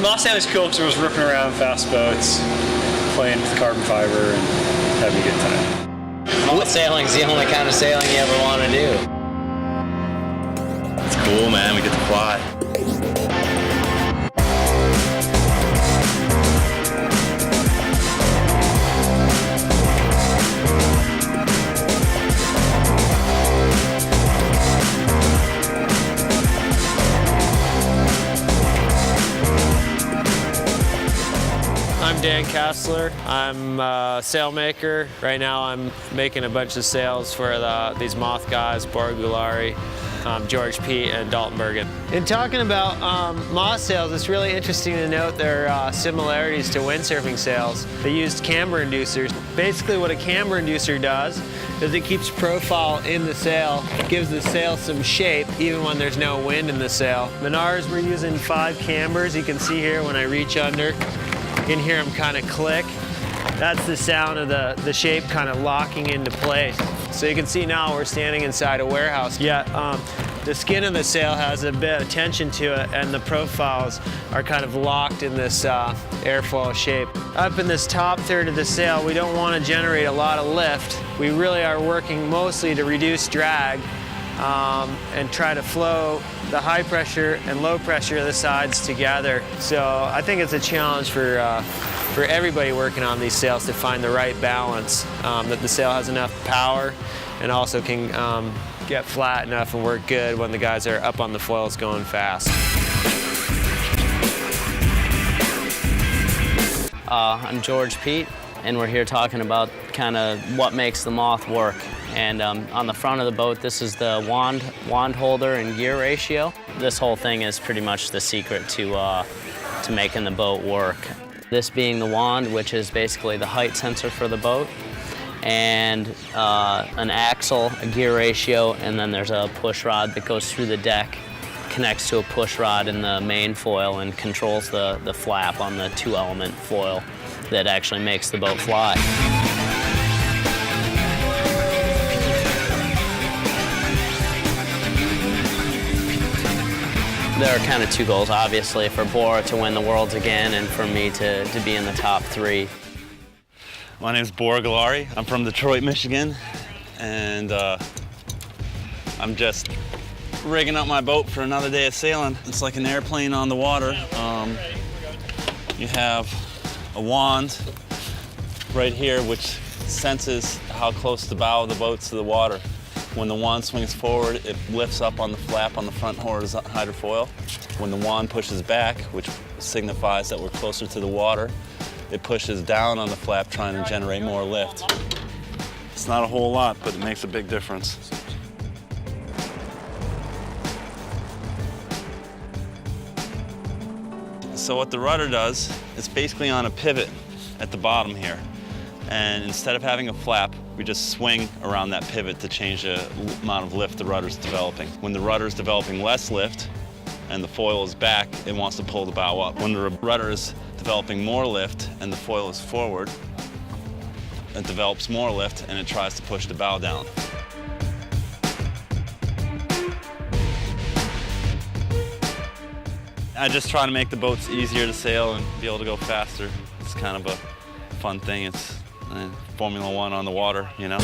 Moss sailing's cool because I was ripping around fast boats, playing with carbon fiber, and having a good time. Moss sailing's the only kind of sailing you ever want to do. It's cool, man. We get to fly. I'm Dan Kessler. I'm a sailmaker. Right now I'm making a bunch of sails for these moth guys, Bora Gulari, George Pete, and Dalton Bergen. In talking about moth sails, it's really interesting to note their similarities to windsurfing sails. They used camber inducers. Basically what a camber inducer does is it keeps profile in the sail, gives the sail some shape even when there's no wind in the sail. Menards, we're using 5 cambers. You can see here when I reach under, you can hear them kind of click. That's the sound of the shape kind of locking into place. So you can see now we're standing inside a warehouse. Yet the skin of the sail has a bit of tension to it, and the profiles are kind of locked in this airfoil shape. Up in this top third of the sail, we don't want to generate a lot of lift. We really are working mostly to reduce drag and try to flow the high pressure and low pressure of the sides together. So I think it's a challenge for everybody working on these sails to find the right balance, that the sail has enough power and also can get flat enough and work good when the guys are up on the foils going fast. I'm George Pete, and we're here talking about kind of what makes the Moth work. And on the front of the boat, this is the wand holder and gear ratio. This whole thing is pretty much the secret to making the boat work. This being the wand, which is basically the height sensor for the boat, and an axle, a gear ratio, and then there's a push rod that goes through the deck, connects to a push rod in the main foil and controls the flap on the 2-element foil that actually makes the boat fly. There are kind of 2 goals, obviously, for Bora to win the Worlds again and for me to be in the top 3. My name's Bora Gulari. I'm from Detroit, Michigan, and I'm just rigging up my boat for another day of sailing. It's like an airplane on the water. You have a wand right here which senses how close the bow of the boat's to the water. When the wand swings forward, it lifts up on the flap on the front hydrofoil. When the wand pushes back, which signifies that we're closer to the water, it pushes down on the flap, trying to generate more lift. It's not a whole lot, but it makes a big difference. So what the rudder does, it's basically on a pivot at the bottom here. And instead of having a flap, we just swing around that pivot to change the amount of lift the rudder's developing. When the rudder's developing less lift and the foil is back, it wants to pull the bow up. When the rudder is developing more lift and the foil is forward, it develops more lift and it tries to push the bow down. I just try to make the boats easier to sail and be able to go faster. It's kind of a fun thing. It's Formula One on the water, you know?